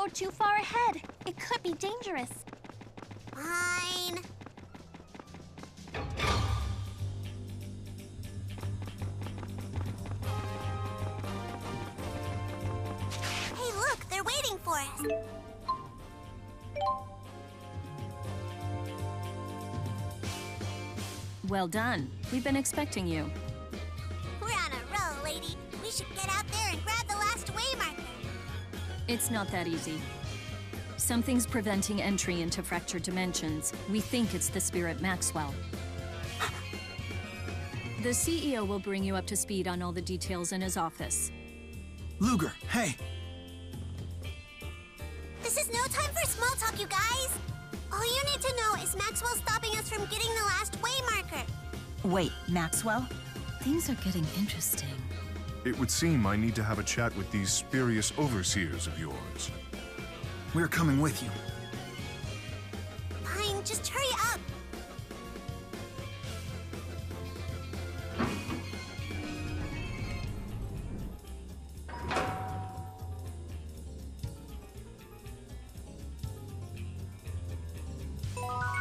go too far ahead. It could be dangerous. Fine. Hey, look, they're waiting for us. Well done. We've been expecting you. We're on a roll, lady. We should get out there and grab the last waymarker. It's not that easy. Something's preventing entry into fractured dimensions. We think it's the spirit Maxwell. The CEO will bring you up to speed on all the details in his office. Luger, hey! This is no time for small talk, you guys. All you need to know is Maxwell stopping us from getting the last waymarker. Wait, Maxwell? Things are getting interesting. It would seem I need to have a chat with these spurious overseers of yours. We're coming with you. Fine, just hurry up.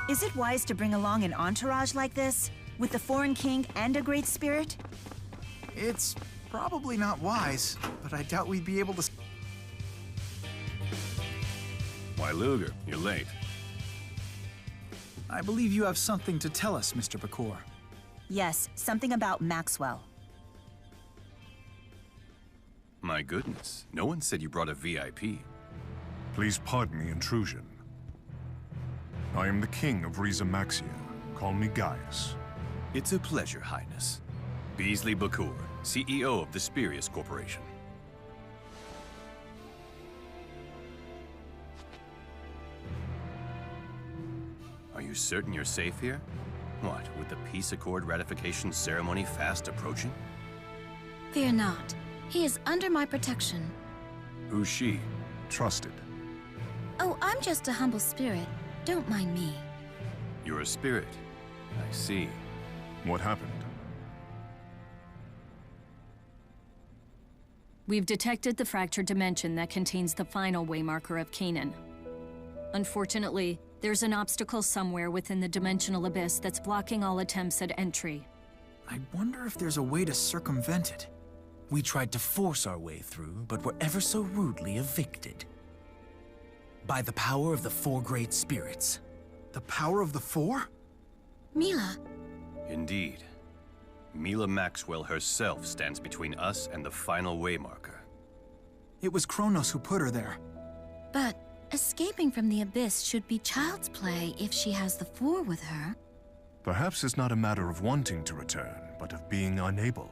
Is it wise to bring along an entourage like this? With the foreign king and a great spirit? It's probably not wise, but I doubt we'd be able to... Why, Luger, you're late. I believe you have something to tell us, Mr. Bakor. Yes, something about Maxwell. My goodness, no one said you brought a VIP. Please pardon the intrusion. I am the king of Riza Maxia. Call me Gaius. It's a pleasure, Highness. Beasley Bakor, CEO of the Spurious Corporation. Are you certain you're safe here? What, with the peace accord ratification ceremony fast approaching? Fear not. He is under my protection. Who's she? Trusted. Oh, I'm just a humble spirit. Don't mind me. You're a spirit. I see. What happened? We've detected the fractured dimension that contains the final waymarker of Canaan. Unfortunately, there's an obstacle somewhere within the dimensional abyss that's blocking all attempts at entry. I wonder if there's a way to circumvent it. We tried to force our way through, but were ever so rudely evicted. By the power of the four great spirits. The power of the four? Mila, Indeed. Millia Maxwell herself stands between us and the final waymarker. It was Kronos who put her there. but escaping from the abyss should be child's play if she has the four with her. Perhaps it's not a matter of wanting to return, but of being unable.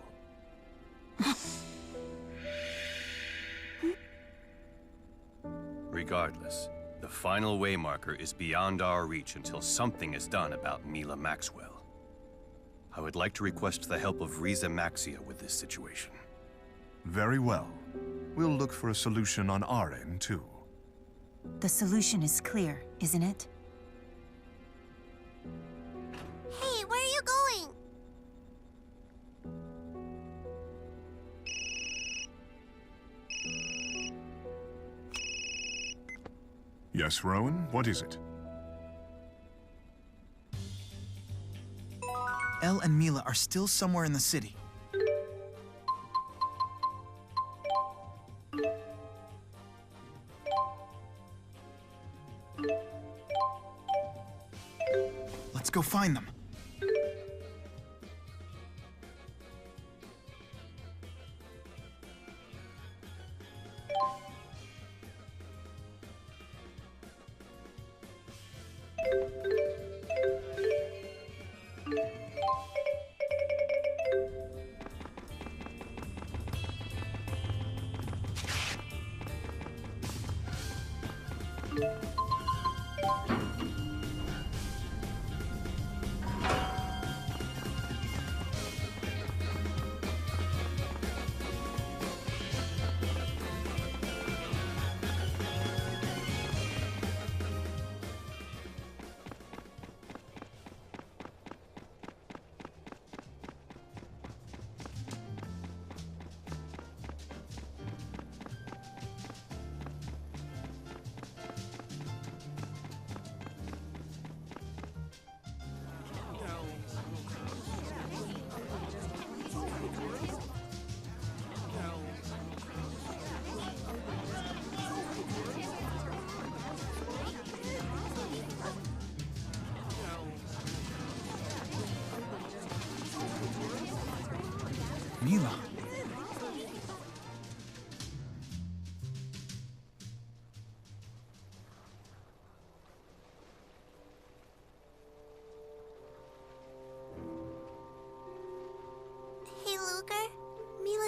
Regardless, the final waymarker is beyond our reach until something is done about Millia Maxwell. I would like to request the help of Riza Maxia with this situation. Very well. We'll look for a solution on our end, too. The solution is clear, isn't it? Hey, where are you going? Yes, Rowan? What is it? Elle and Mila are still somewhere in the city. Let's go find them.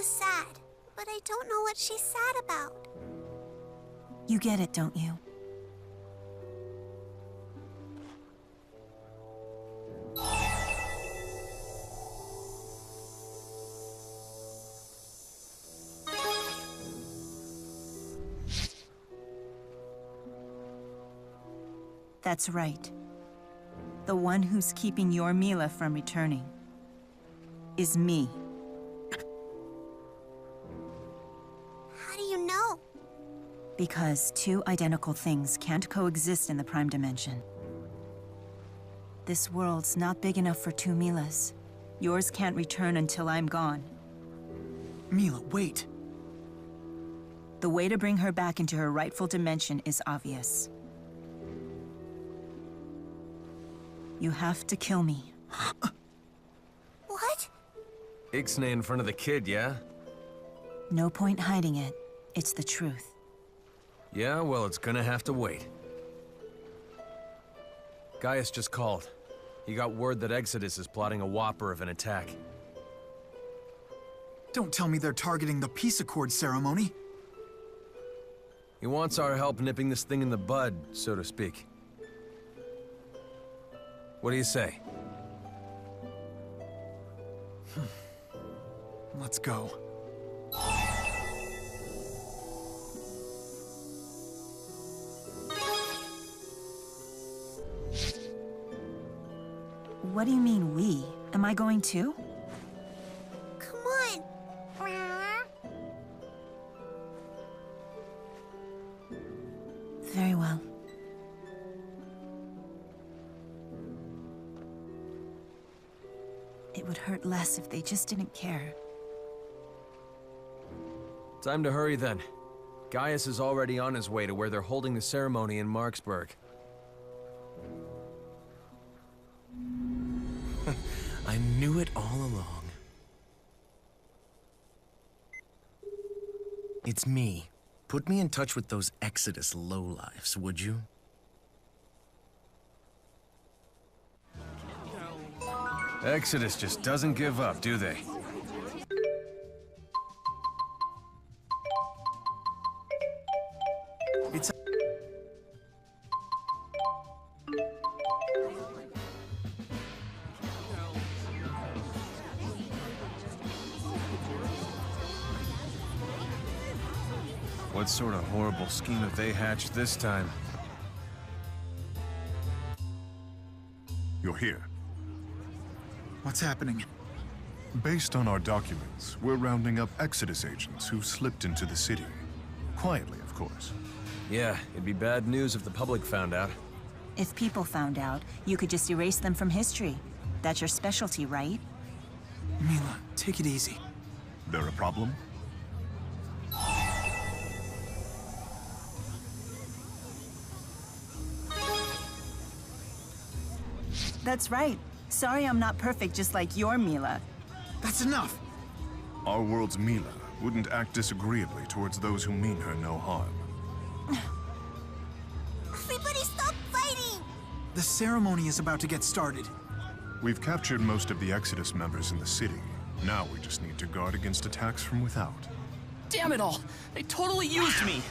Milla's sad, but I don't know what she's sad about. You get it, don't you? That's right. The one who's keeping your Milla from returning is me. How do you know? Because two identical things can't coexist in the Prime Dimension. This world's not big enough for two Millas. Yours can't return until I'm gone. Milla, wait. The way to bring her back into her rightful dimension is obvious. You have to kill me. What? Ixnay in front of the kid, yeah? No point hiding it. It's the truth. Yeah, well, it's gonna have to wait. Gaius just called. He got word that Exodus is plotting a whopper of an attack. Don't tell me they're targeting the peace accord ceremony. He wants our help nipping this thing in the bud, so to speak. What do you say? Let's go. What do you mean, we? Am I going too? Come on. Very well. It would hurt less if they just didn't care. Time to hurry then. Gaius is already on his way to where they're holding the ceremony in Marksburg. I knew it all along. It's me. Put me in touch with those Exodus lowlifes, would you? Exodus just doesn't give up, do they? It's... What sort of horrible scheme have they hatched this time? You're here. What's happening? Based on our documents, we're rounding up Exodus agents who slipped into the city. Quietly, of course. Yeah, it'd be bad news if the public found out. If people found out, you could just erase them from history. That's your specialty, right? Milla, take it easy. There a problem? That's right. Sorry I'm not perfect just like your Milla. That's enough! Our world's Milla wouldn't act disagreeably towards those who mean her no harm. Everybody stop fighting! The ceremony is about to get started. We've captured most of the Exodus members in the city. Now we just need to guard against attacks from without. Damn it all! They totally used me!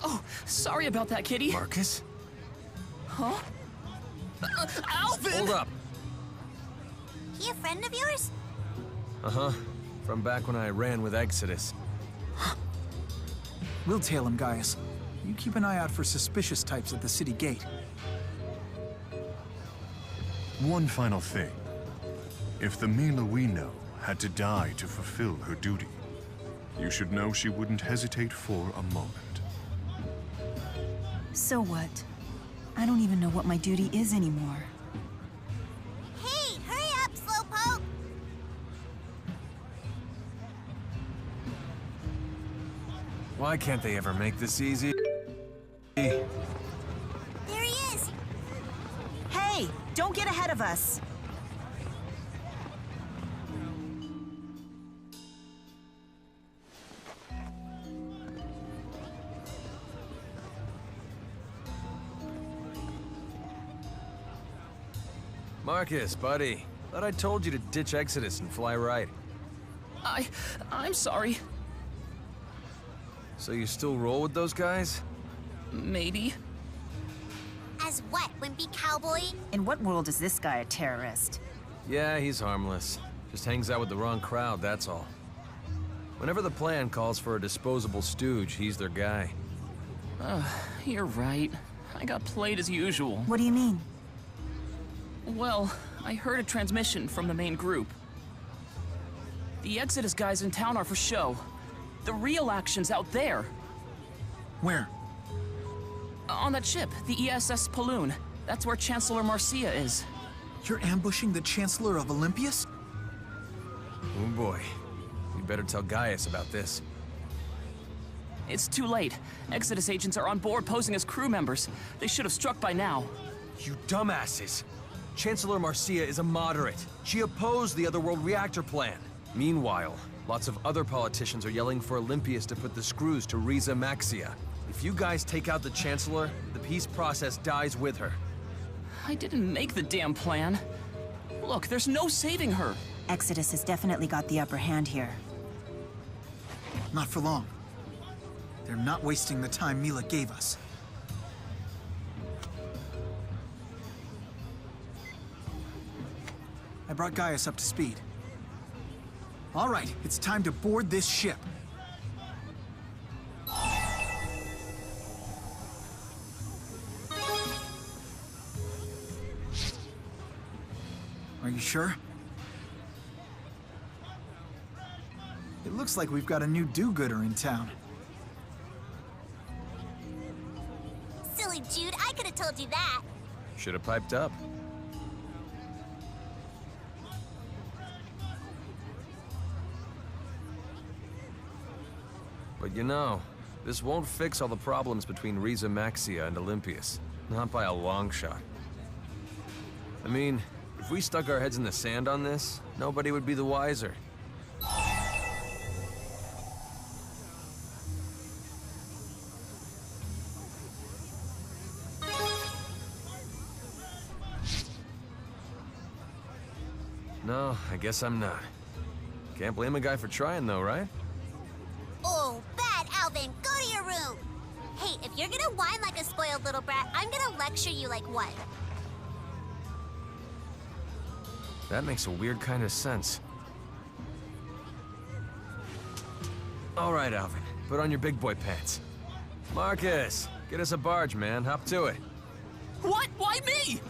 Oh, sorry about that, kitty. Marcus? Huh? Alvin! Hold up! He a friend of yours? Uh-huh. From back when I ran with Exodus. We'll tail him, Gaius. You keep an eye out for suspicious types at the city gate. One final thing. If the Milla we know had to die to fulfill her duty, you should know she wouldn't hesitate for a moment. So what? I don't even know what my duty is anymore. Hey, hurry up, Slowpoke! Why can't they ever make this easy? There he is! Hey, don't get ahead of us! Marcus, buddy. Thought I told you to ditch Exodus and fly right. I'm sorry. So you still roll with those guys? Maybe. As what, wimpy cowboy? In what world is this guy a terrorist? Yeah, he's harmless. Just hangs out with the wrong crowd, that's all. Whenever the plan calls for a disposable stooge, he's their guy. You're right. I got played as usual. What do you mean? Well, I heard a transmission from the main group. The Exodus guys in town are for show. The real action's out there. Where? On that ship, the ESS Paloon. That's where Chancellor Marcia is. You're ambushing the Chancellor of Olympius? Oh boy. We better tell Gaius about this. It's too late. Exodus agents are on board posing as crew members. They should have struck by now. You dumbasses! Chancellor Marcia is a moderate. She opposed the Otherworld reactor plan. Meanwhile, lots of other politicians are yelling for Olympius to put the screws to Riza Maxia. If you guys take out the Chancellor, the peace process dies with her. I didn't make the damn plan. Look, there's no saving her. Exodus has definitely got the upper hand here. Not for long. They're not wasting the time Mila gave us. I brought Gaius up to speed. All right, it's time to board this ship. Are you sure? It looks like we've got a new do-gooder in town. Silly Jude, I could have told you that. Should have piped up. But you know, this won't fix all the problems between Riza Maxia and Olympius. Not by a long shot. I mean, if we stuck our heads in the sand on this, nobody would be the wiser. No, I guess I'm not. Can't blame a guy for trying though, right? Oh, bad, Alvin. Go to your room. Hey, if you're gonna whine like a spoiled little brat, I'm gonna lecture you like one. That makes a weird kind of sense. All right, Alvin. Put on your big boy pants. Marcus, get us a barge, man. Hop to it. What? Why me?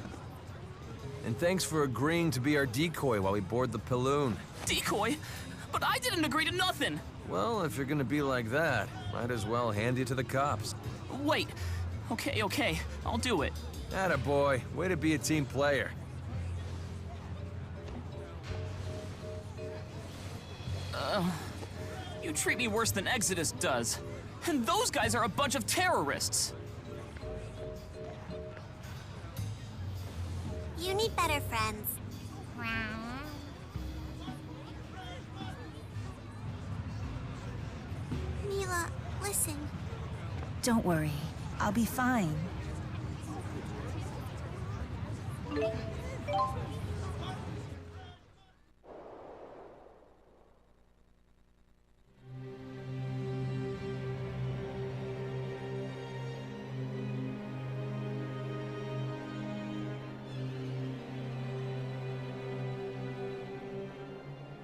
And thanks for agreeing to be our decoy while we board the Paloon. Decoy? But I didn't agree to nothing. Well, if you're gonna be like that, might as well hand you to the cops. Wait. Okay. I'll do it. Attaboy. Way to be a team player. You treat me worse than Exodus does. And those guys are a bunch of terrorists. You need better friends. Mila, listen. Don't worry. I'll be fine.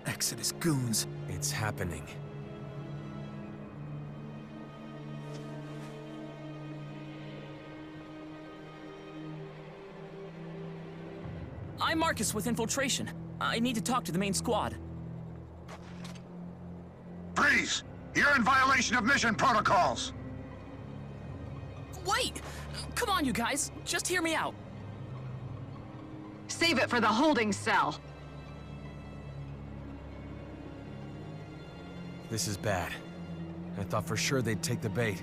Exodus goons. It's happening. I'm Marcus with infiltration. I need to talk to the main squad. Freeze! You're in violation of mission protocols! Wait! Come on, you guys. Just hear me out. Save it for the holding cell. This is bad. I thought for sure they'd take the bait.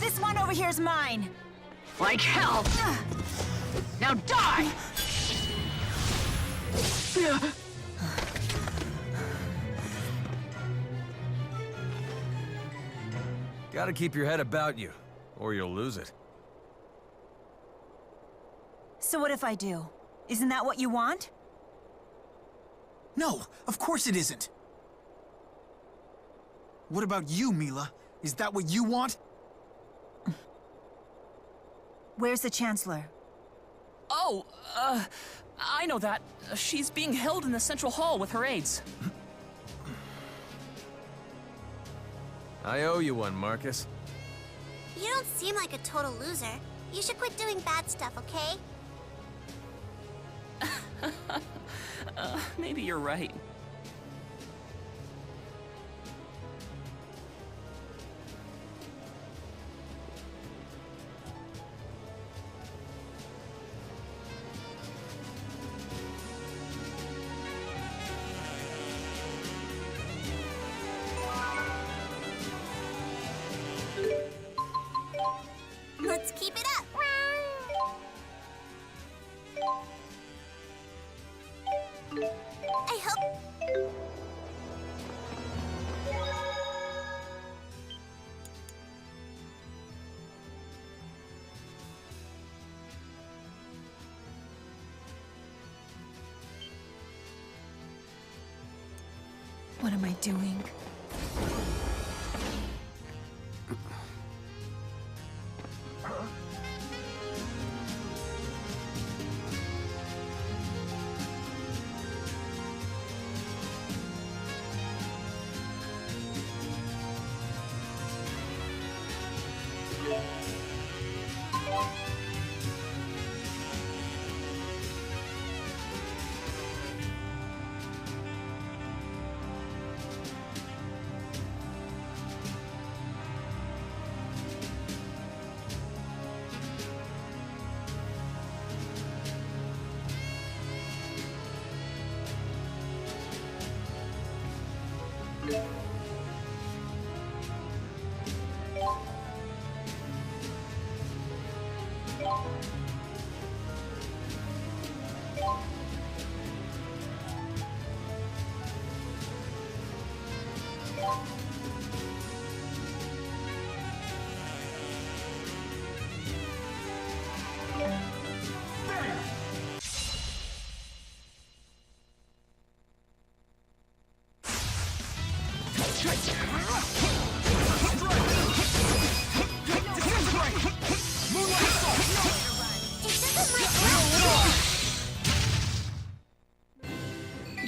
This one over here is mine. Like hell. Now die! Gotta keep your head about you, or you'll lose it. So what if I do? Isn't that what you want? No, of course it isn't. What about you, Milla? Is that what you want? Where's the Chancellor? Oh, I know that. She's being held in the Central Hall with her aides. I owe you one, Marcus. You don't seem like a total loser. You should quit doing bad stuff, okay? Maybe you're right. Let's keep it up. I hope... What am I doing?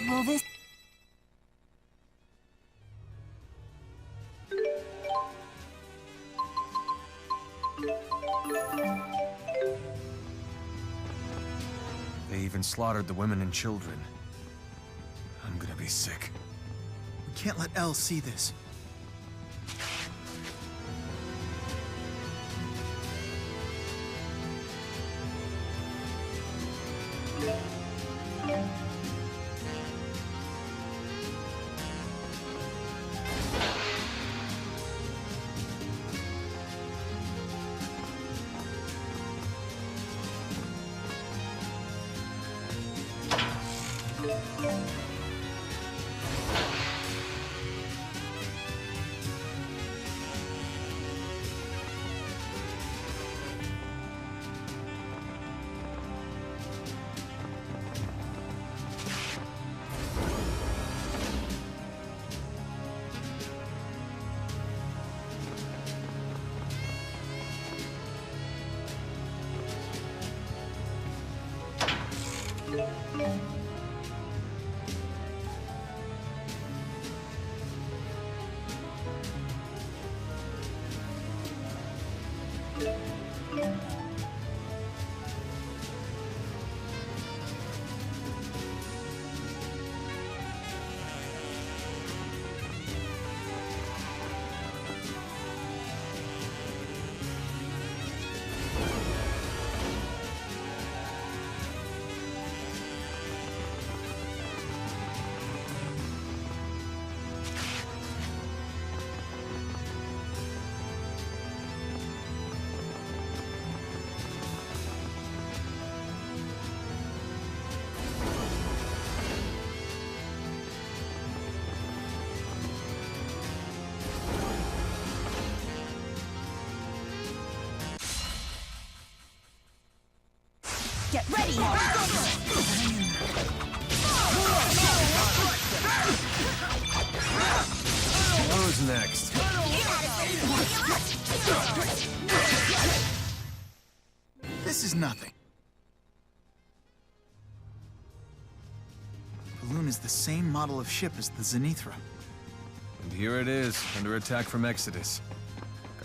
Will this... They even slaughtered the women and children. I'm gonna be sick. We can't let Elle see this. Who's next? This is nothing. Balloon is the same model of ship as the Zenithra. And here it is, under attack from Exodus.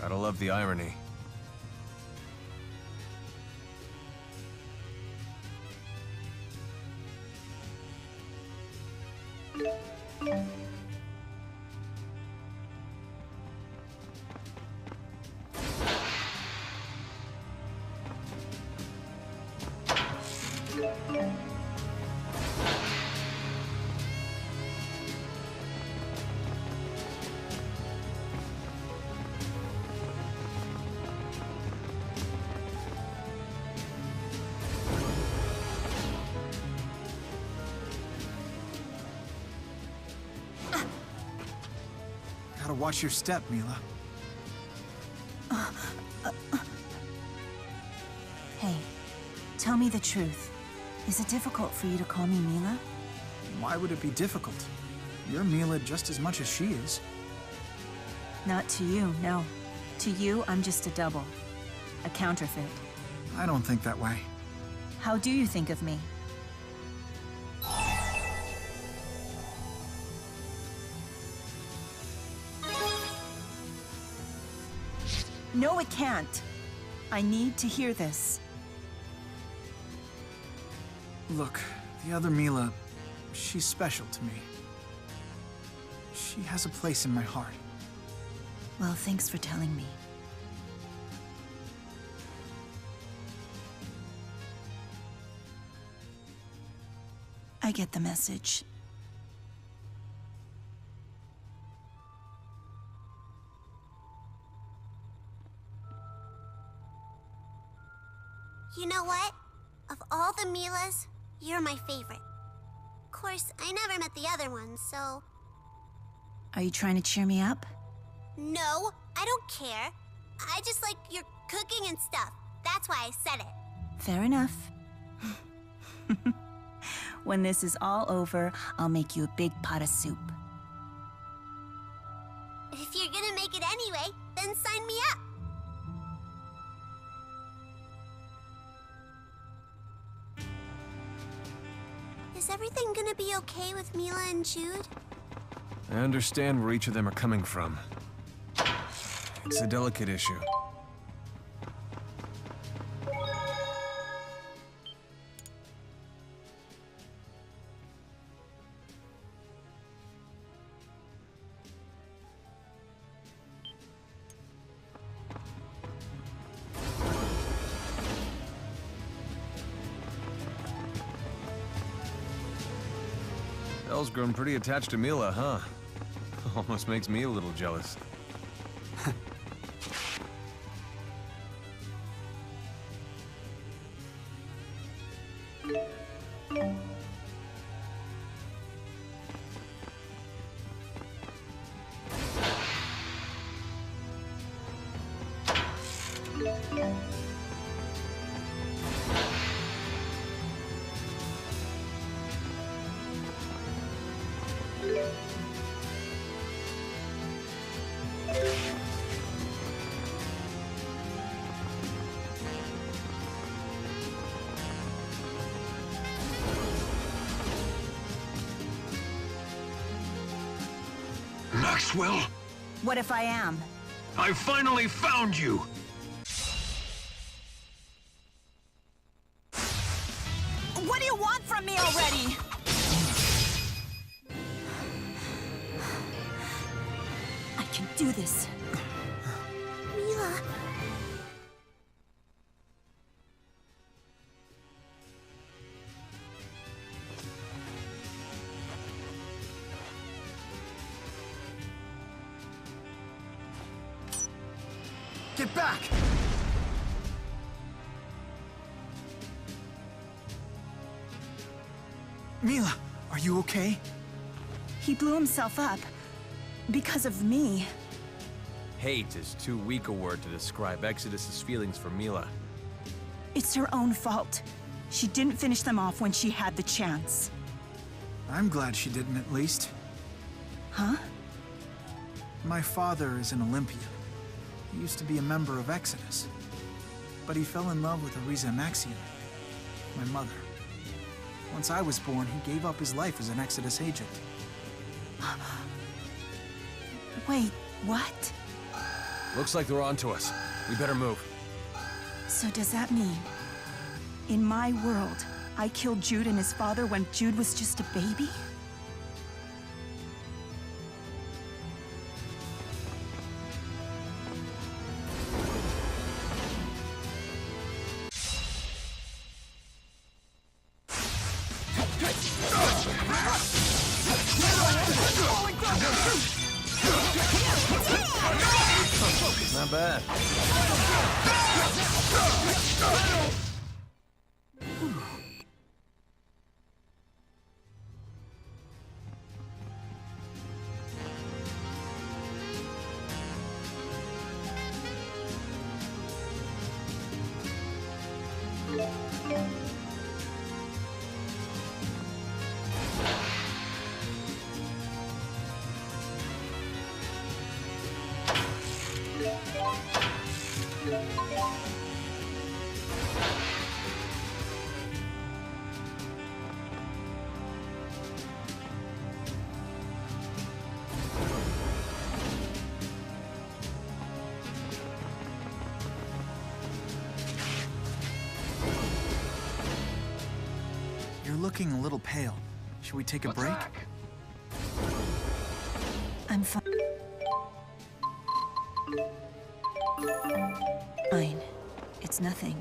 Gotta love the irony. Gotta watch your step, Milla. Hey, tell me the truth. Is it difficult for you to call me Milla? Why would it be difficult? You're Milla just as much as she is. Not to you, no. To you, I'm just a double. A counterfeit. I don't think that way. How do you think of me? No, it can't. I need to hear this. Look, the other Milla, she's special to me. She has a place in my heart. Well, thanks for telling me. I get the message. You know what? Of all the Millas, you're my favorite. Of course, I never met the other ones, so... Are you trying to cheer me up? No, I don't care. I just like your cooking and stuff. That's why I said it. Fair enough. When this is all over, I'll make you a big pot of soup. If you're gonna make it anyway, then sign me up. Is everything gonna be okay with Milla and Jude? I understand where each of them are coming from. It's a delicate issue. Elle's grown pretty attached to Milla, huh? Almost makes me a little jealous. Maxwell, What if I am? I finally found you! What do you want from me already? I can do this. Milla. Get back! Milla, are you okay? He blew himself up. Because of me. Hate is too weak a word to describe Exodus's feelings for Milla. It's her own fault. She didn't finish them off when she had the chance. I'm glad she didn't, at least. Huh? My father is an Olympian. He used to be a member of Exodus. But he fell in love with Riza Maxia, my mother. Once I was born, he gave up his life as an Exodus agent. Wait, what? Looks like they're onto us. We better move. So does that mean, in my world, I killed Jude and his father when Jude was just a baby? Not bad. You're looking a little pale. Should we take a break? I'm fine. Fine. It's nothing.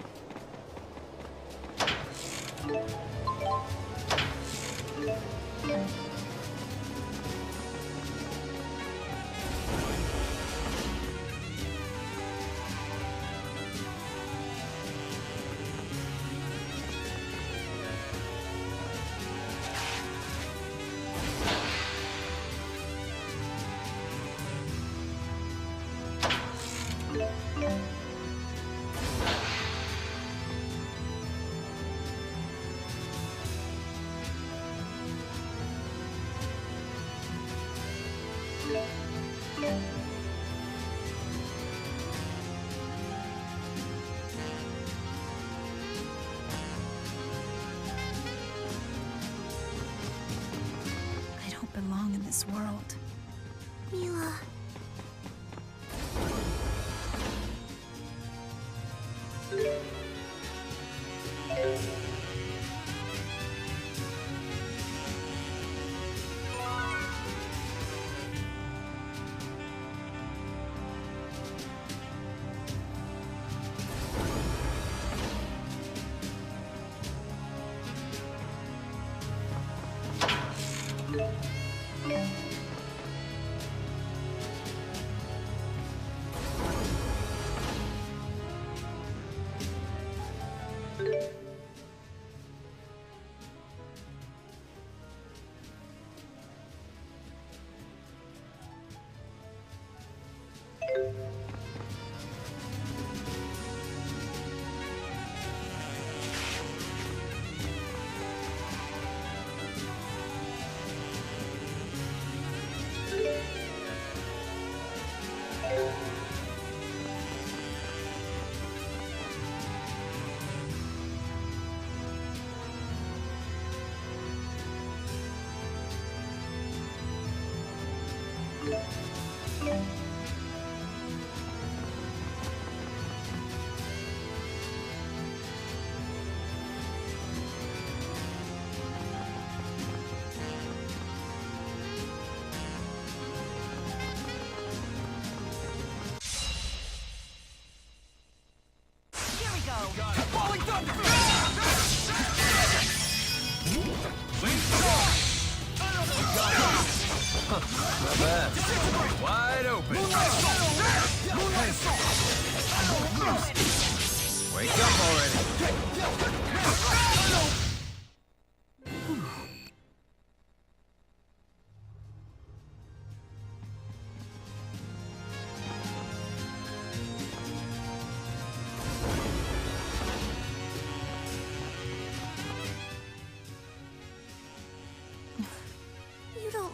I don't belong in this world. Milla. Not bad. Wide open. Wake up already.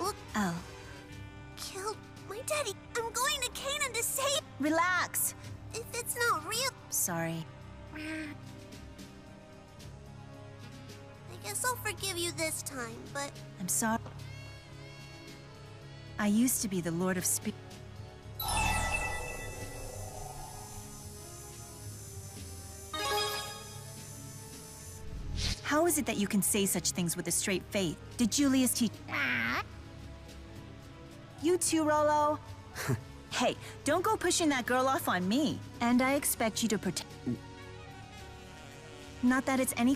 Will Oh, kill my daddy. I'm going to Canaan to save... relax. If it's not real... Sorry. I guess I'll forgive you this time, but... I'm sorry. I used to be the Lord of Spirit. How is it that you can say such things with a straight face? Did Julius teach... You too, Rolo? Hey, don't go pushing that girl off on me. And I expect you to protect... Not that it's any...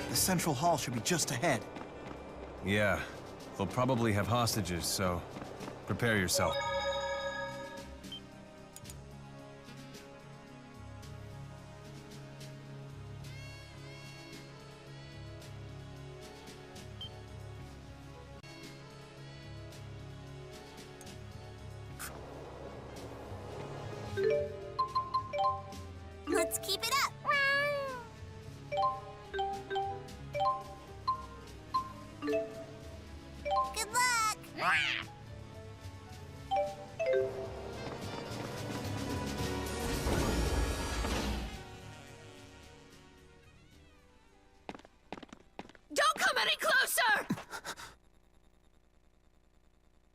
The central hall should be just ahead. Yeah, they'll probably have hostages, so prepare yourself. Let's keep it up. Good luck. Don't come any closer!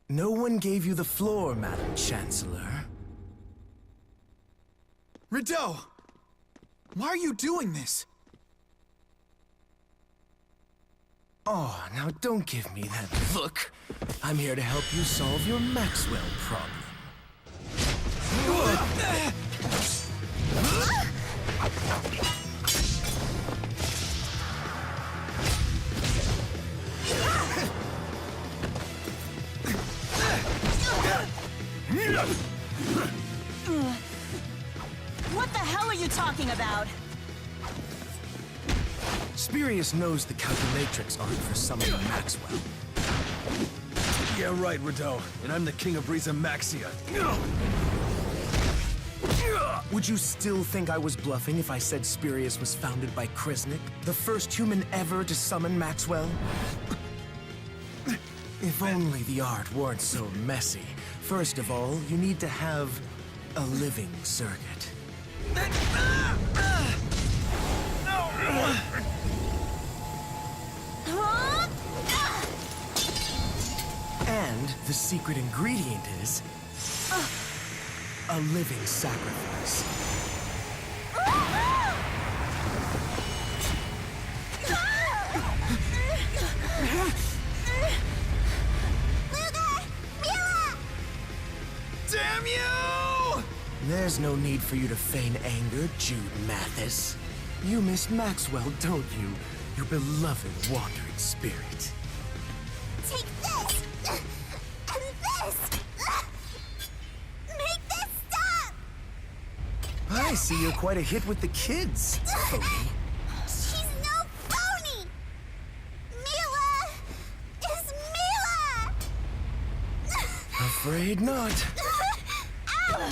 No one gave you the floor, Madam Chancellor. Rideau! Why are you doing this? Oh, now don't give me that look. I'm here to help you solve your Maxwell problem. What the hell are you talking about? Spirius knows the calculatrix aren't for summoning Maxwell. Yeah, right, Rideau. And I'm the king of Riza Maxia. Would you still think I was bluffing if I said Spirius was founded by Krisnik, the first human ever to summon Maxwell? If only the art weren't so messy. First of all, you need to have a living circuit. And the secret ingredient is a living sacrifice. Damn you! There's no need for you to feign anger, Jude Mathis. You miss Maxwell, don't you? Your beloved wandering spirit. Take this! And this! Make this stop! I see you're quite a hit with the kids, phony. She's no phony! Mila is Mila! Afraid not. Ow!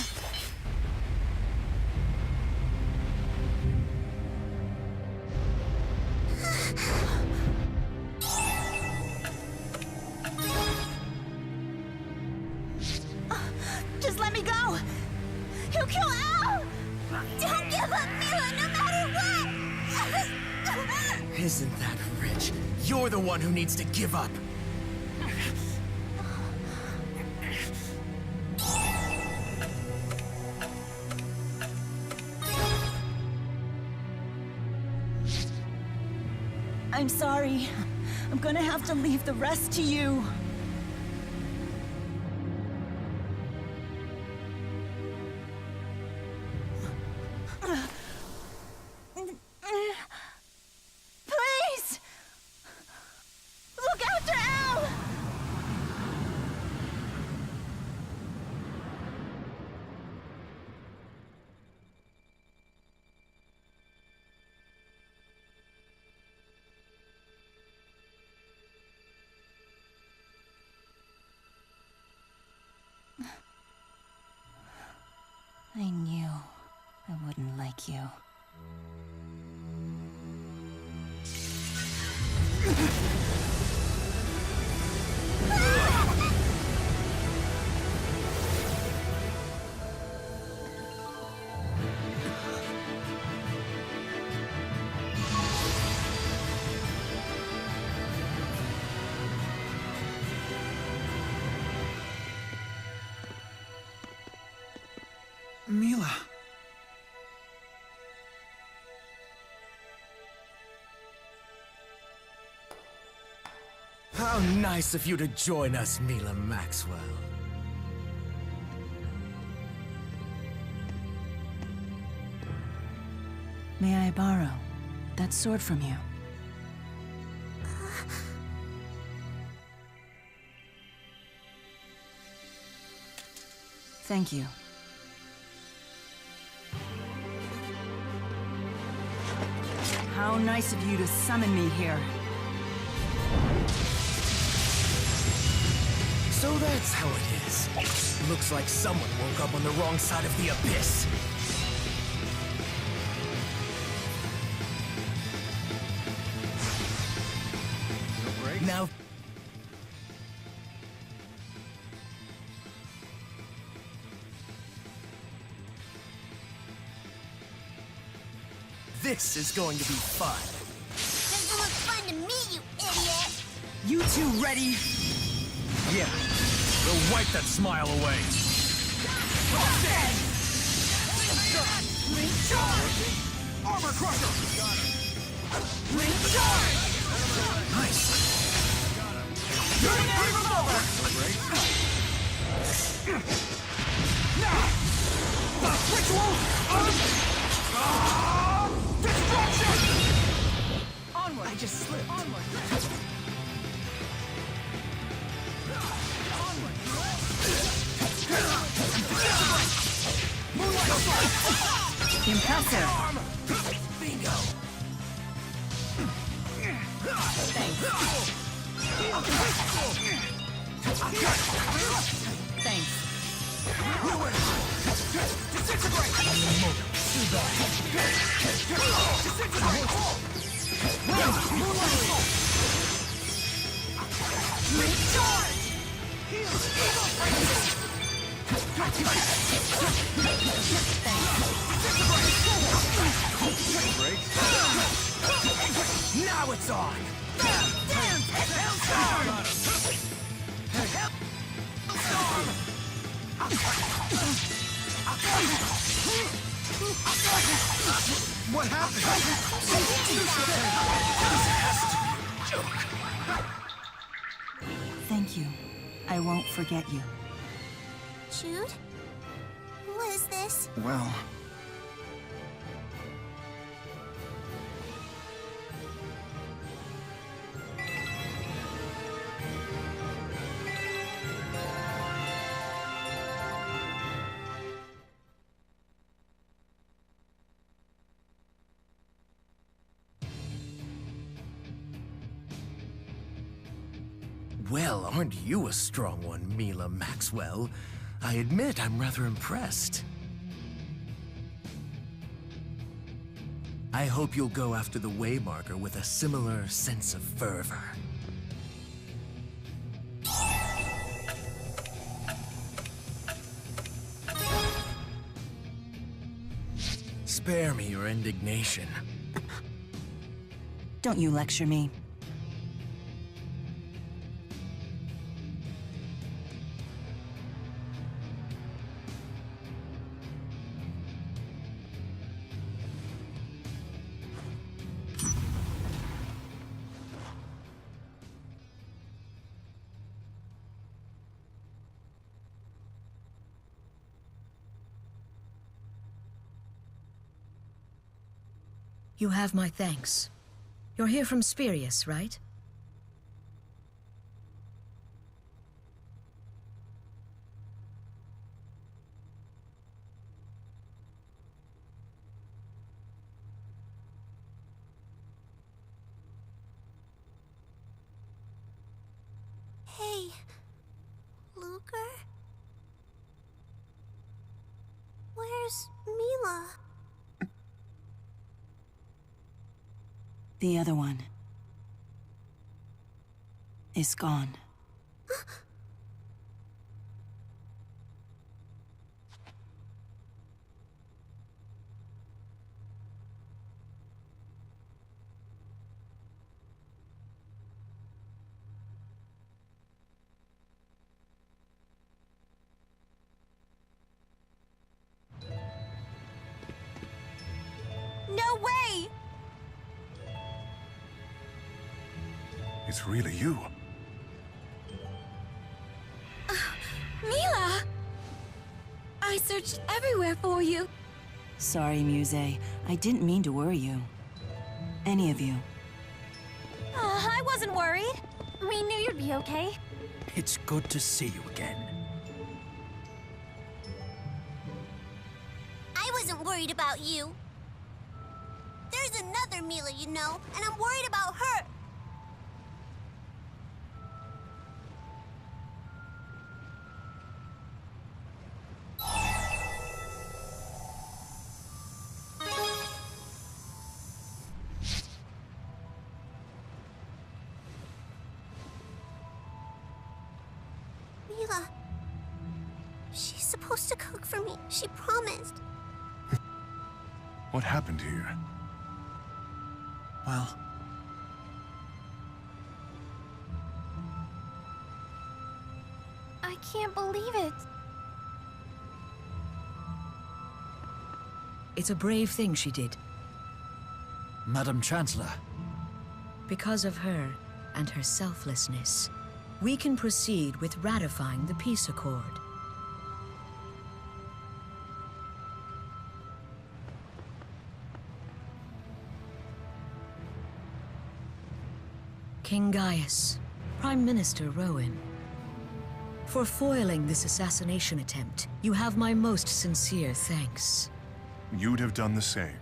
Just let me go! He'll kill Al! Don't give up, Mila, no matter what! Isn't that rich? You're the one who needs to give up. I'm sorry. I'm gonna have to leave the rest to you. Please! Look after Al! I knew I wouldn't like you. Milla. How nice of you to join us, Milla Maxwell. May I borrow that sword from you? Thank you. How nice of you to summon me here. So that's how it is. Looks like someone woke up on the wrong side of the abyss. Now... This is going to be fun. Doesn't look fun to me, you idiot! You two ready? Yeah. We'll wipe that smile away. Armor crusher! Nice. Ritual destruction! Onward! I just slipped. Onward! Impressive. Bingo! Thanks. Now it's on! What happened? Thank you. I won't forget you. Jude? What is this? Well... Well, aren't you a strong one, Milla Maxwell? I admit I'm rather impressed. I hope you'll go after the Waymarker with a similar sense of fervor. Spare me your indignation. Don't you lecture me. You have my thanks. You're here from Spirius, right? Hey, Luger? Where's Milla? The other one is gone. No way! It's really you. Milla! I searched everywhere for you. Sorry, Muse. I didn't mean to worry you. Any of you. I wasn't worried. We knew you'd be okay. It's good to see you again. I wasn't worried about you. There's another Milla, you know, and I'm worried about her. Milla. She's supposed to cook for me. She promised. What happened here? Well, I can't believe it. It's a brave thing she did. Madam Chancellor. Because of her and her selflessness, we can proceed with ratifying the peace accord. King Gaius, Prime Minister Rowan. For foiling this assassination attempt, you have my most sincere thanks. You'd have done the same.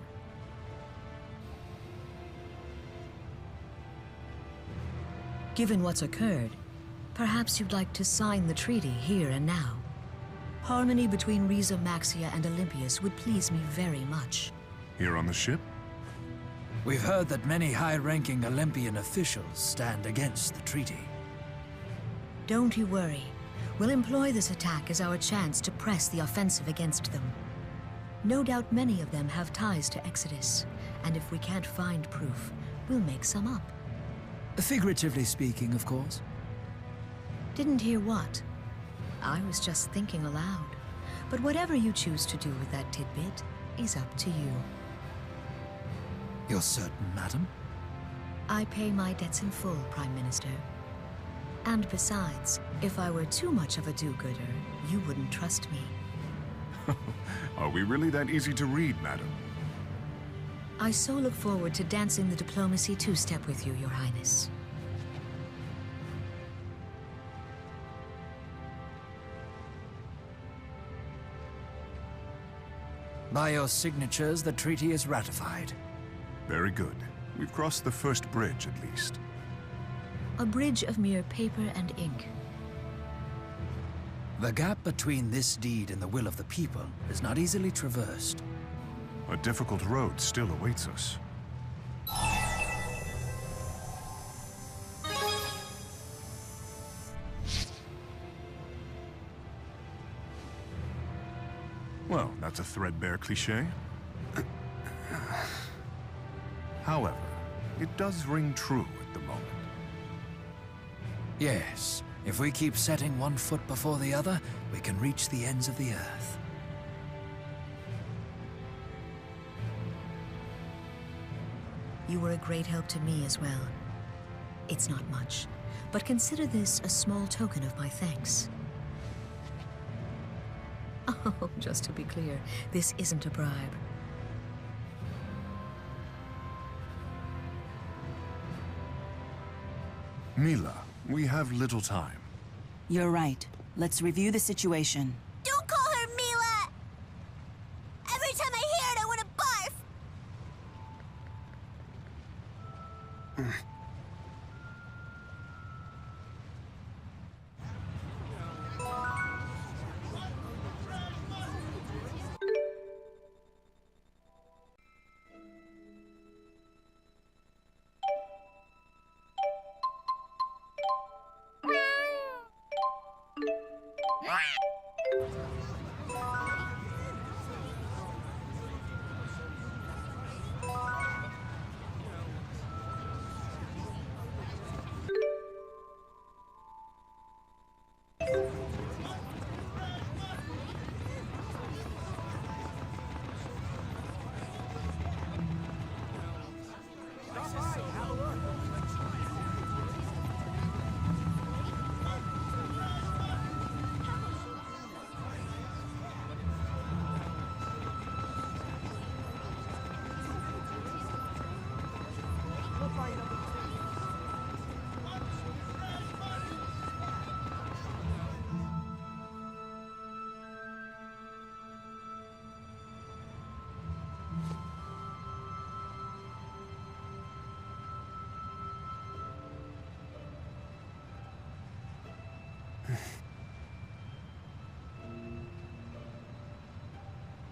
Given what's occurred, perhaps you'd like to sign the treaty here and now. Harmony between Riza Maxia and Olympius would please me very much. Here on the ship? We've heard that many high-ranking Olympian officials stand against the treaty. Don't you worry. We'll employ this attack as our chance to press the offensive against them. No doubt many of them have ties to Exodus, and if we can't find proof, we'll make some up. Figuratively speaking, of course. Didn't hear what? I was just thinking aloud. But whatever you choose to do with that tidbit is up to you. You're certain, madam? I pay my debts in full, Prime Minister. And besides, if I were too much of a do-gooder, you wouldn't trust me. Are we really that easy to read, madam? I so look forward to dancing the diplomacy two-step with you, Your Highness. By your signatures, the treaty is ratified. Very good. We've crossed the first bridge, at least. A bridge of mere paper and ink. The gap between this deed and the will of the people is not easily traversed. A difficult road still awaits us. Well, that's a threadbare cliché. However, it does ring true at the moment. Yes, if we keep setting one foot before the other, we can reach the ends of the earth. You were a great help to me as well. It's not much, but consider this a small token of my thanks. Oh, just to be clear, this isn't a bribe. Milla, we have little time. You're right. Let's review the situation. Don't call her Milla! Every time I hear it, I want to barf!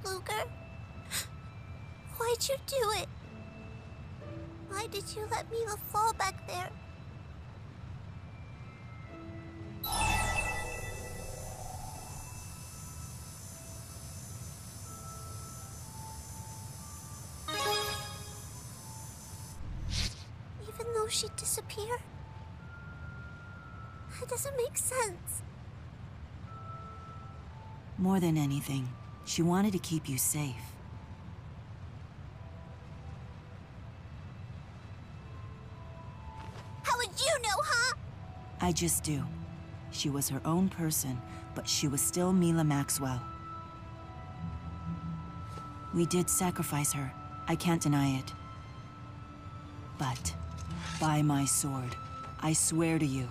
Luger? Why'd you do it? Why did you let Milla fall back there? Even though she disappeared? That doesn't make sense. More than anything, she wanted to keep you safe. How would you know, huh? I just do. She was her own person, but she was still Milla Maxwell. We did sacrifice her. I can't deny it. But, by my sword, I swear to you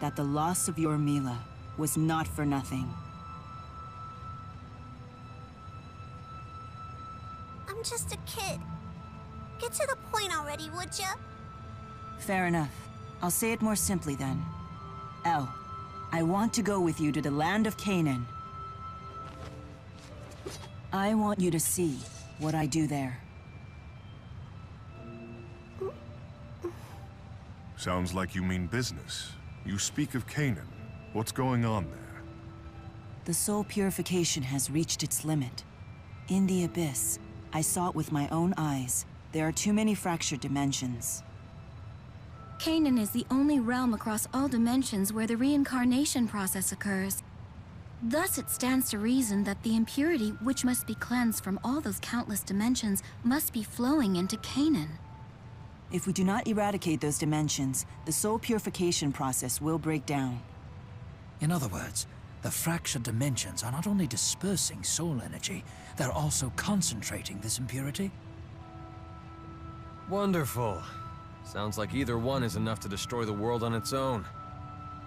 that the loss of your Milla was not for nothing. I'm just a kid. Get to the point already, would ya? Fair enough. I'll say it more simply then. El, I want to go with you to the land of Canaan. I want you to see what I do there. Sounds like you mean business. You speak of Canaan. What's going on there? The soul purification has reached its limit. In the Abyss, I saw it with my own eyes. There are too many fractured dimensions. Canaan is the only realm across all dimensions where the reincarnation process occurs. Thus, it stands to reason that the impurity, which must be cleansed from all those countless dimensions, must be flowing into Canaan. If we do not eradicate those dimensions, the soul purification process will break down. In other words, the fractured dimensions are not only dispersing soul energy, they're also concentrating this impurity. Wonderful. Sounds like either one is enough to destroy the world on its own.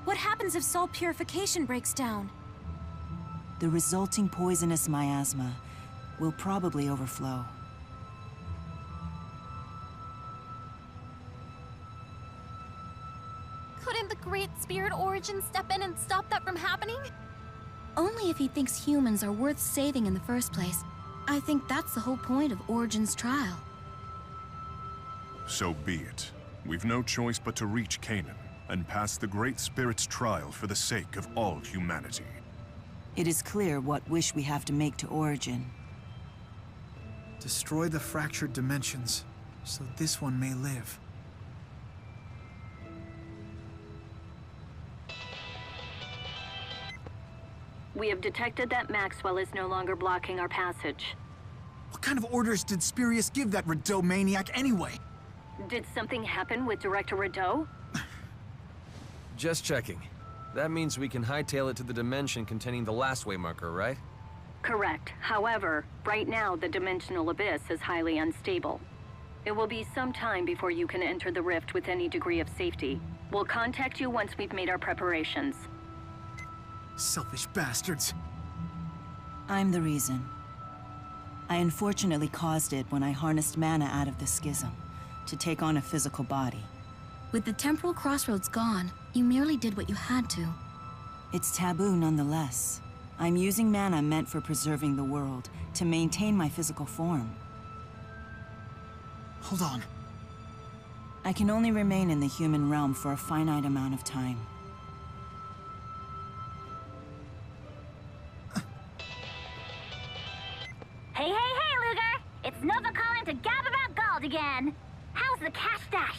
What happens if soul purification breaks down? The resulting poisonous miasma will probably overflow. Couldn't the Great Spirit Origin step in and stop that from happening? Only if he thinks humans are worth saving in the first place. I think that's the whole point of Origin's trial. So be it. We've no choice but to reach Canaan and pass the Great Spirit's trial for the sake of all humanity. It is clear what wish we have to make to Origin. Destroy the fractured dimensions, so this one may live. We have detected that Maxwell is no longer blocking our passage. What kind of orders did Spurious give that Rideau maniac anyway? Did something happen with Director Rideau? Just checking. That means we can hightail it to the dimension containing the last waymarker, right? Correct. However, right now the dimensional abyss is highly unstable. It will be some time before you can enter the rift with any degree of safety. We'll contact you once we've made our preparations. Selfish bastards. I'm the reason. I unfortunately caused it when I harnessed mana out of the schism to take on a physical body. With the temporal crossroads gone, you merely did what you had to. It's taboo nonetheless. I'm using mana meant for preserving the world to maintain my physical form. Hold on. I can only remain in the human realm for a finite amount of time. Hey, Luger! It's Nova calling to gab about gold again. How's the cash dash?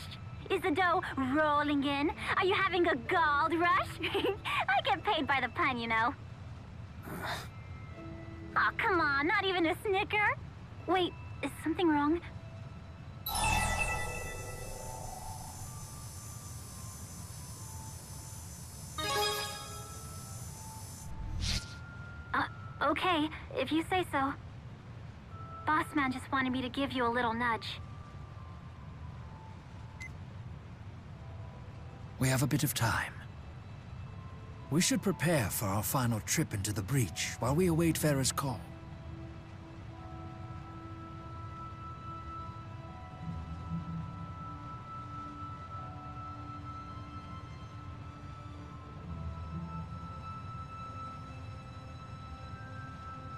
Is the dough rolling in? Are you having a gold rush? I get paid by the pun, you know. Oh, come on, not even a snicker? Wait, is something wrong? Okay, if you say so. Boss man just wanted me to give you a little nudge. We have a bit of time. We should prepare for our final trip into the breach while we await Farah's call.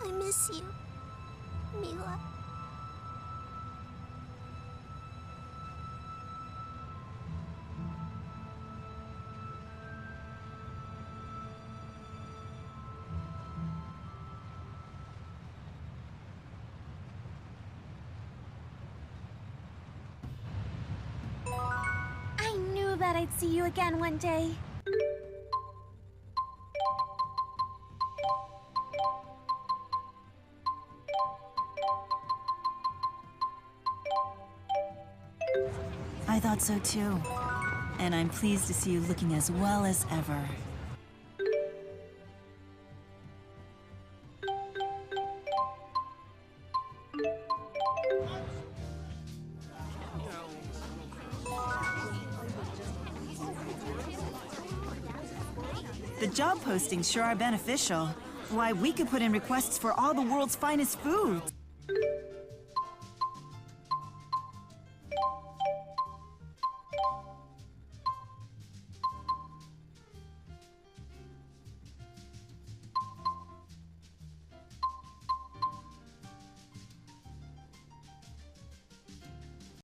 I miss you, Mila. I knew that I'd see you again one day. I thought so too. And I'm pleased to see you looking as well as ever. The job postings sure are beneficial. Why, we could put in requests for all the world's finest foods.